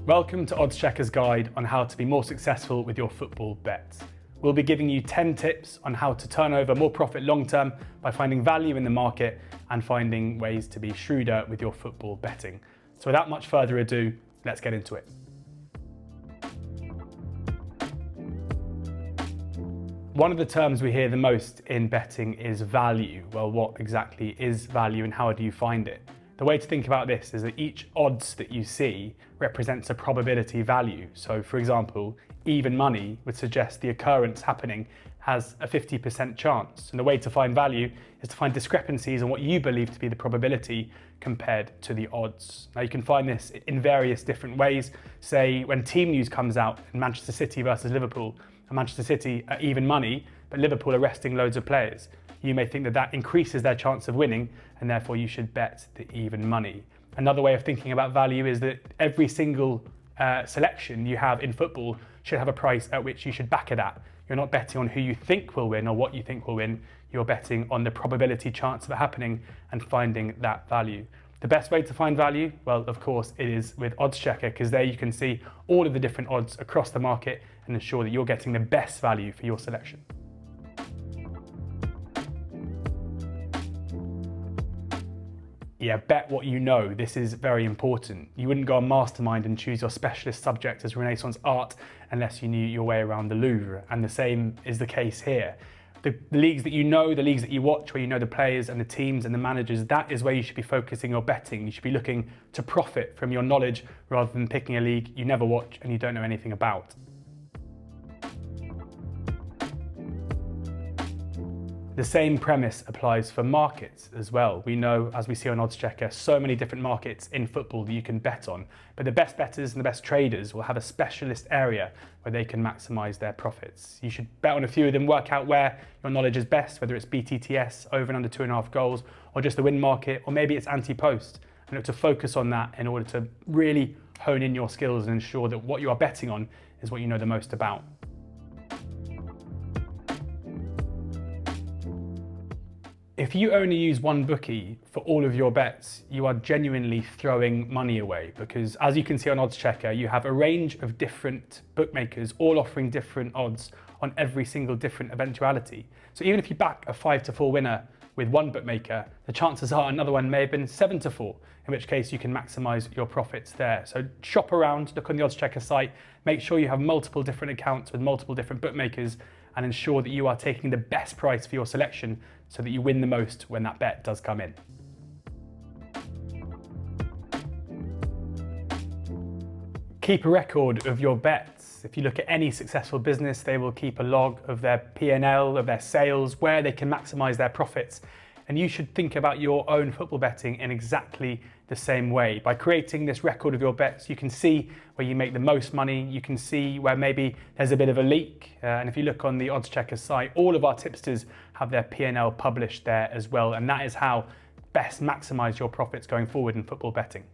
Welcome to Oddschecker's guide on how to be more successful with your football bets. We'll be giving you 10 tips on how to turn over more profit long term by finding value in the market and finding ways to be shrewder with your football betting. So without much further ado, let's get into it. One of the terms we hear the most in betting is value. Well, what exactly is value and how do you find it? The way to think about this is that each odds that you see represents a probability value. So for example, even money would suggest the occurrence happening has a 50% chance. And the way to find value is to find discrepancies in what you believe to be the probability compared to the odds. Now you can find this in various different ways. Say when team news comes out in Manchester City versus Liverpool, and Manchester City are even money, but Liverpool are resting loads of players. You may think that that increases their chance of winning and therefore you should bet the even money. Another way of thinking about value is that every single selection you have in football should have a price at which you should back it at. You're not betting on who you think will win or what you think will win. You're betting on the probability chance of it happening and finding that value. The best way to find value, well, of course, it is with oddschecker, because there you can see all of the different odds across the market and ensure that you're getting the best value for your selection. Yeah, bet what you know. This is very important. You wouldn't go on Mastermind and choose your specialist subject as Renaissance art unless you knew your way around the Louvre. And the same is the case here. The leagues that you know, the leagues that you watch, where you know the players and the teams and the managers, that is where you should be focusing your betting. You should be looking to profit from your knowledge rather than picking a league you never watch and you don't know anything about. The same premise applies for markets as well. We know, as we see on oddschecker, so many different markets in football that you can bet on, but the best bettors and the best traders will have a specialist area where they can maximize their profits. You should bet on a few of them, work out where your knowledge is best, whether it's BTTS, over and under 2.5 goals, or just the win market, or maybe it's anti-post, and look to focus on that in order to really hone in your skills and ensure that what you are betting on is what you know the most about. If you only use one bookie for all of your bets, you are genuinely throwing money away, because as you can see on oddschecker, you have a range of different bookmakers all offering different odds on every single different eventuality. So even if you back a 5-4 winner with one bookmaker, the chances are another one may have been 7-4, in which case you can maximize your profits there. So shop around, look on the oddschecker site, make sure you have multiple different accounts with multiple different bookmakers, and ensure that you are taking the best price for your selection so that you win the most when that bet does come in. Keep a record of your bets. If you look at any successful business, they will keep a log of their P&L, of their sales, where they can maximize their profits. And you should think about your own football betting in exactly the same way. By creating this record of your bets, you can see where you make the most money, you can see where maybe there's a bit of a leak. And if you look on the oddschecker site, all of our tipsters have their P&L published there as well. And that is how best maximize your profits going forward in football betting.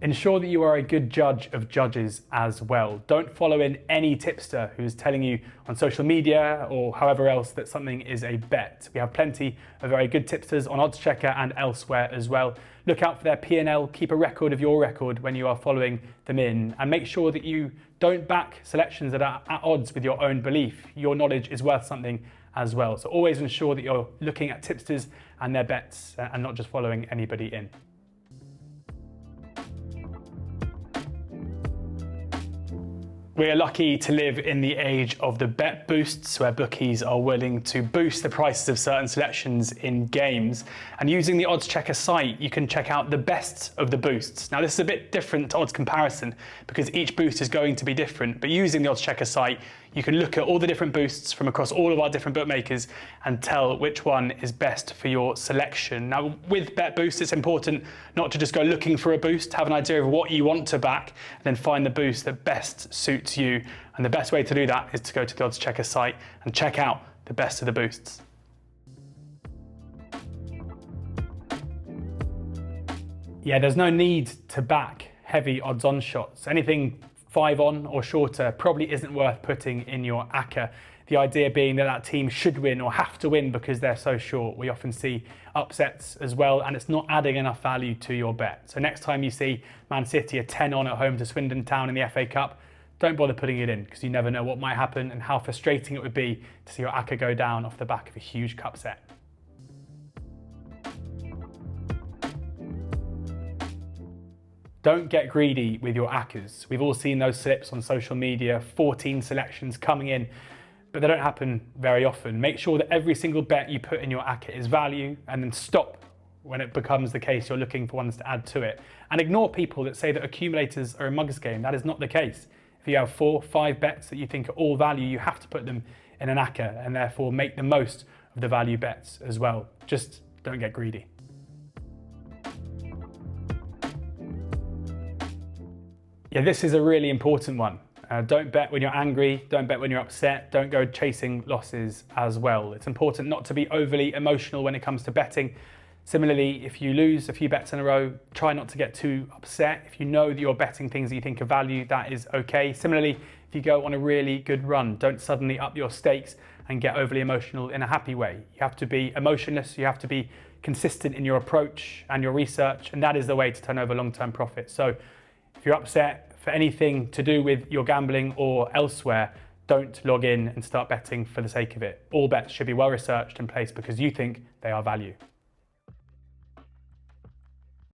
Ensure that you are a good judge of judges as well. Don't follow in any tipster who is telling you on social media or however else that something is a bet. We have plenty of very good tipsters on oddschecker and elsewhere as well. Look out for their P&L, keep a record of your record when you are following them in, and make sure that you don't back selections that are at odds with your own belief. Your knowledge is worth something as well. So always ensure that you're looking at tipsters and their bets and not just following anybody in. We are lucky to live in the age of the bet boosts, where bookies are willing to boost the prices of certain selections in games. And using the oddschecker site, you can check out the best of the boosts. Now this is a bit different to odds comparison because each boost is going to be different, but using the oddschecker site, you can look at all the different boosts from across all of our different bookmakers and tell which one is best for your selection. Now with bet boost, it's important not to just go looking for a boost, have an idea of what you want to back, and then find the boost that best suits you. And the best way to do that is to go to the oddschecker site and check out the best of the boosts. Yeah, there's no need to back heavy odds-on shots. Anything 5 on or shorter probably isn't worth putting in your ACCA. The idea being that that team should win or have to win because they're so short. We often see upsets as well, and it's not adding enough value to your bet. So next time you see Man City a 10 on at home to Swindon Town in the FA Cup, don't bother putting it in because you never know what might happen and how frustrating it would be to see your ACCA go down off the back of a huge cup set. Don't get greedy with your ACCAs. We've all seen those slips on social media, 14 selections coming in, but they don't happen very often. Make sure that every single bet you put in your ACCA is value, and then stop when it becomes the case you're looking for ones to add to it. And ignore people that say that accumulators are a mug's game. That is not the case. If you have 4, 5 bets that you think are all value, you have to put them in an ACCA and therefore make the most of the value bets as well. Just don't get greedy. Yeah, this is a really important one. Don't bet when you're angry, don't bet when you're upset, don't go chasing losses as well. It's important not to be overly emotional when it comes to betting. Similarly, if you lose a few bets in a row, try not to get too upset. If you know that you're betting things that you think are value, that is okay. Similarly, if you go on a really good run, don't suddenly up your stakes and get overly emotional in a happy way. You have to be emotionless, you have to be consistent in your approach and your research, and that is the way to turn over long-term profits. So if you're upset for anything to do with your gambling or elsewhere, don't log in and start betting for the sake of it. All bets should be well researched and placed because you think they are value.